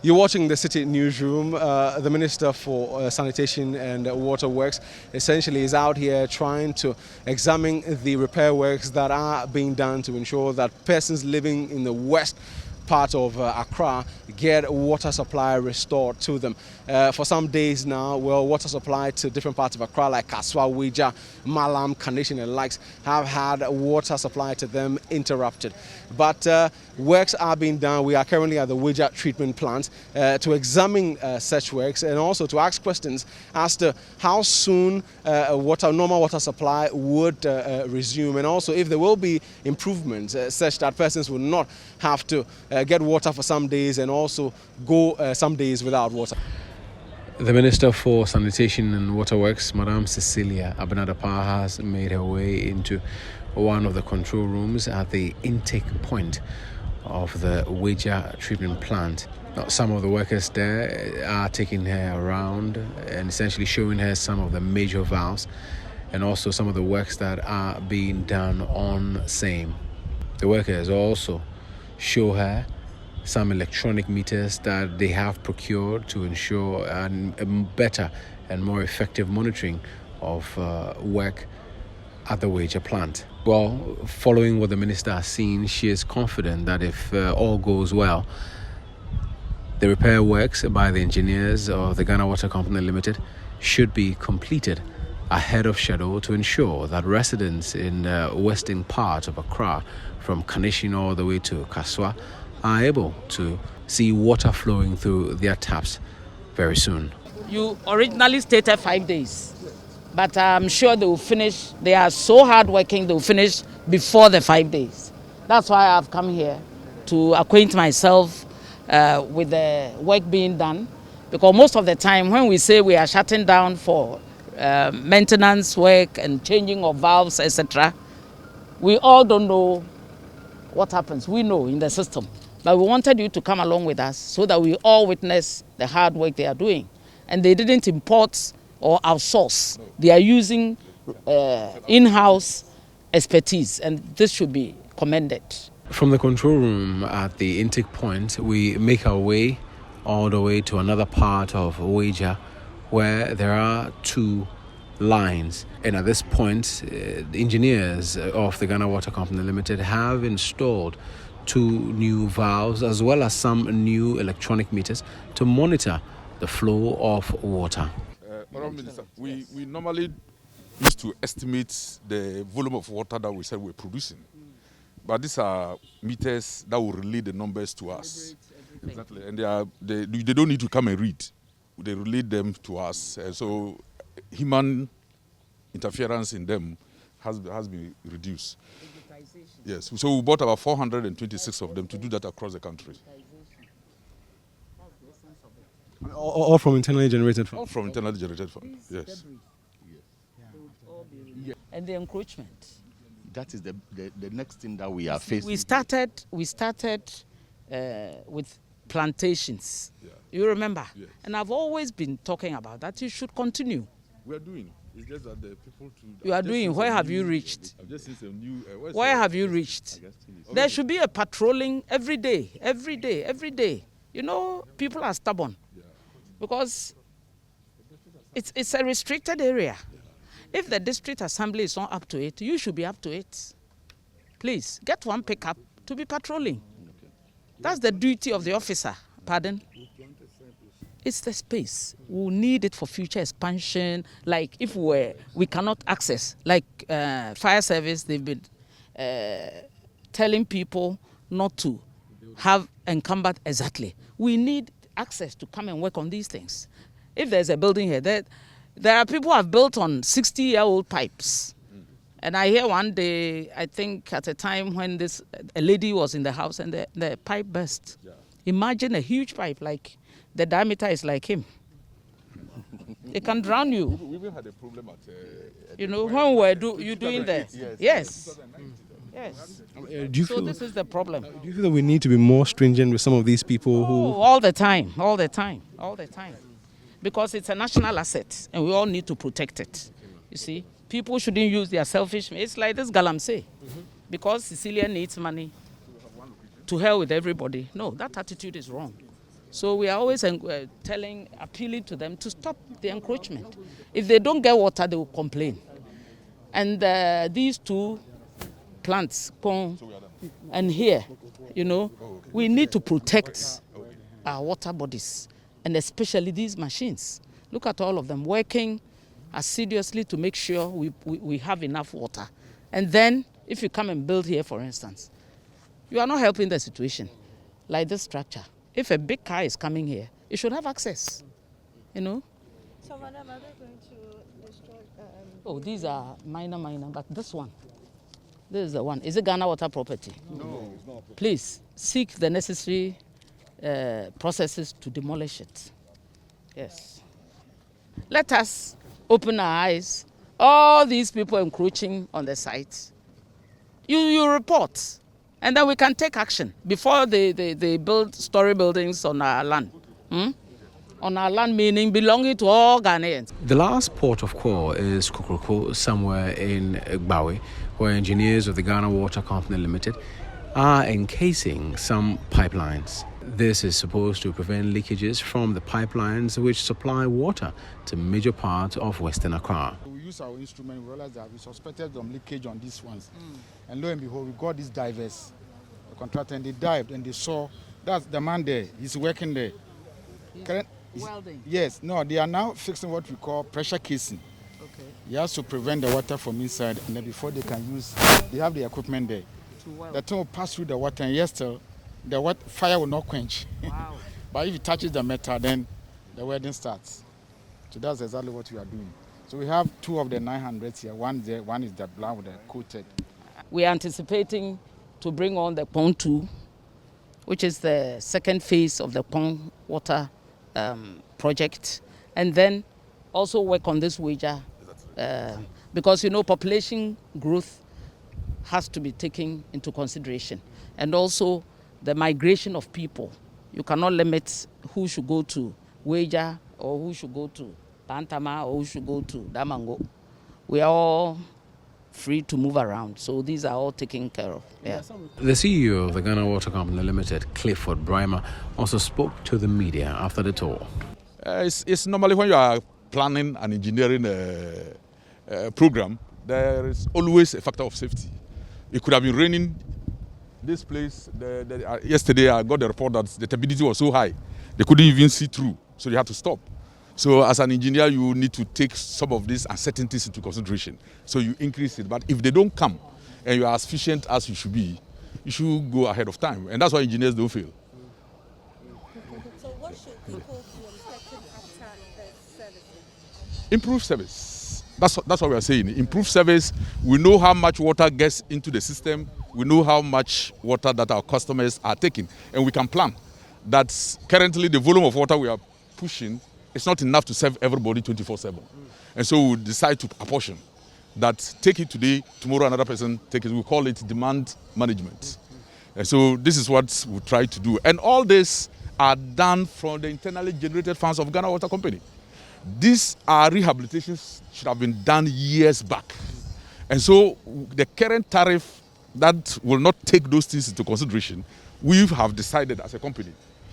You're watching the Citi Newsroom. The Minister for Sanitation and Water Works essentially is out here trying to examine the repair works that are being done to ensure that persons living in the west part of Accra get water supply restored to them. For some days now, well, water supply to different parts of Accra like Kaswa, Weija, Malam, Carnation and likes have had water supply to them interrupted. But works are being done. We are currently at the Weija Treatment Plant to examine such works and also to ask questions as to how soon normal water supply would resume, and also if there will be improvements such that persons will not have to get water for some days and also go some days without water. The Minister for Sanitation and Water Works, Madam Cecilia Abinadapa, has made her way into one of the control rooms at the intake point of the Weija Treatment Plant. Now, some of the workers there are taking her around and essentially showing her some of the major valves and also some of the works that are being done on same. The workers also show her some electronic meters that they have procured to ensure a better and more effective monitoring of work at the Weija plant. Well, following what the minister has seen, she is confident that if all goes well, the repair works by the engineers of the Ghana Water Company Limited should be completed ahead of schedule to ensure that residents in the western part of Accra, from Carnation all the way to Kaswa, are able to see water flowing through their taps very soon. You originally stated 5 days, but I'm sure they will finish. They are so hardworking, they will finish before the 5 days. That's why I've come here to acquaint myself with the work being done, because most of the time when we say we are shutting down for maintenance work and changing of valves, etc., we all don't know what happens. We know in the system. But we wanted you to come along with us so that we all witness the hard work they are doing. And they didn't import or outsource. They are using in-house expertise, and this should be commended. From the control room at the intake point, we make our way all the way to another part of Weija where there are two lines. And at this point, the engineers of the Ghana Water Company Limited have installed two new valves as well as some new electronic meters to monitor the flow of water. Madam Minister, we normally used to estimate the volume of water that we said we're producing. But these are meters that will relay the numbers to us. Exactly. And they don't need to come and read. They relay them to us. So human interference in them has been reduced. Yes, so we bought about 426 of them to do that across the country. All from internally generated funds? All from internally generated funds, yes. And the encroachment. That is the next thing that we are facing. We started with plantations. Yeah. You remember? Yes. And I've always been talking about that. You should continue. We are doing. It's just that the people you are doing. Where have you reached? I've just seen some new. Where have you reached? There should be a patrolling every day. You know, people are stubborn because it's a restricted area. If the district assembly is not up to it, you should be up to it. Please, get one pickup to be patrolling. That's the duty of the officer. Pardon? It's the space. We'll need it for future expansion. Like if we cannot access, like fire service, they've been telling people not to have encumbered exactly. We need access to come and work on these things. If there's a building here, there are people who have built on 60-year-old pipes. And I hear one day, I think at a time when a lady was in the house and the pipe burst. Yeah. Imagine a huge pipe, like the diameter is like him. It can drown you. We even had a problem at... you know, when we're doing that. Yes. Yes. Do you so feel, this is the problem. Do you feel that we need to be more stringent with some of these people who... all the time. Because it's a national asset and we all need to protect it. You see, people shouldn't use their selfish... It's like this galamsey. Because Cecilia needs money to hell with everybody. No, that attitude is wrong. So we are always appealing to them to stop the encroachment. If they don't get water, they will complain. And these two plants, Pong and here, we need to protect our water bodies, and especially these machines. Look at all of them working assiduously to make sure we have enough water. And then, if you come and build here, for instance, you are not helping the situation. Like this structure. If a big car is coming here, it should have access, So, madam, are they going to destroy? Oh, these are minor, but this is the one. Is it Ghana Water property? No, it's not. Please seek the necessary processes to demolish it. Yes. Let us open our eyes. All these people encroaching on the site, you report, and then we can take action before they build story buildings on our land. On our land, meaning belonging to all Ghanaians. The last port of call is Kokroko, somewhere in Gbawe, where engineers of the Ghana Water Company Limited are encasing some pipelines. This is supposed to prevent leakages from the pipelines which supply water to major parts of Western Accra. We use our instrument, we realized that we suspected some leakage on these ones. And lo and behold, we got these divers, the contractor, and they dived and they saw, that's the man there, he's working there. Welding? Yes, no, they are now fixing what we call pressure casing. Okay. He has to prevent the water from inside, and then before they can use, they have the equipment there. To weld. The thing will pass through the water, and yes, still, the fire will not quench. Wow. But if it touches the metal, then the welding starts. So that's exactly what we are doing. So we have two of the 900s here. One there, one is the black with the coated. We are anticipating to bring on the Pong 2, which is the second phase of the Pong water project, and then also work on this Weija, because population growth has to be taken into consideration, and also the migration of people. You cannot limit who should go to Weija or who should go to Pantama or who should go to Damango. We are all free to move around, so these are all taken care of. Yeah. The CEO of the Ghana Water Company Limited, Clifford Brimer, also spoke to the media after the tour. It's normally when you are planning an engineering program, there is always a factor of safety. It could have been raining. This place, yesterday I got the report that the turbidity was so high, they couldn't even see through, so they had to stop. So as an engineer, you need to take some of these uncertainties into consideration. So you increase it. But if they don't come and you are as efficient as you should be, you should go ahead of time. And that's why engineers don't fail. So what should people be expecting after the service? Improve service. That's what we are saying. Improve service. We know how much water gets into the system. We know how much water that our customers are taking. And we can plan that currently the volume of water we are pushing, it's not enough to serve everybody 24/7. And so we decide to apportion that, take it today, tomorrow another person take it. We call it demand management. And so this is what we try to do. And all this are done from the internally generated funds of Ghana Water Company. These are rehabilitations should have been done years back. And so the current tariff that will not take those things into consideration, we have decided as a company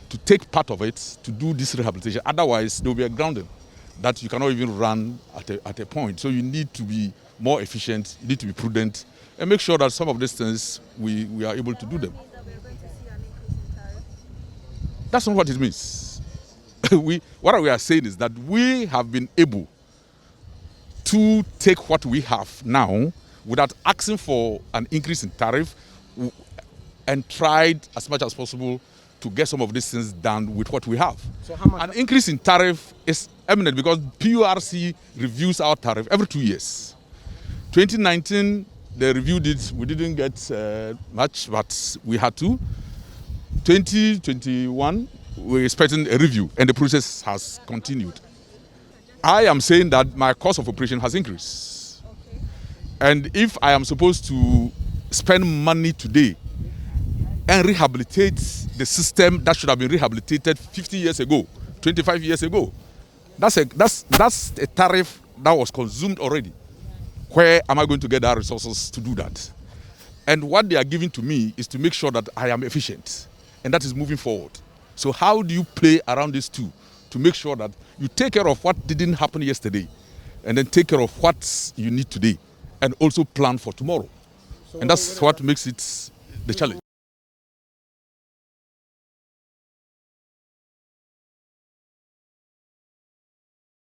to take part of it to do this rehabilitation. Otherwise, there will be a grounding that you cannot even run at a point. So you need to be more efficient, you need to be prudent, and make sure that some of these things we are able to do them. That's not what it means. What we are saying is that we have been able to take what we have now without asking for an increase in tariff, and tried as much as possible to get some of these things done with what we have. So how much? An increase in tariff is eminent because PURC reviews our tariff every 2 years. 2019, they reviewed it. We didn't get much, but we had to. 2021, we're expecting a review, and the process has continued. I am saying that my cost of operation has increased. Okay. And if I am supposed to spend money today and rehabilitate the system that should have been rehabilitated 50 years ago, 25 years ago, that's a tariff that was consumed already. Where am I going to get the resources to do that? And what they are giving to me is to make sure that I am efficient, and that is moving forward. So how do you play around these two to make sure that you take care of what didn't happen yesterday and then take care of what you need today and also plan for tomorrow? And that's what makes it the challenge.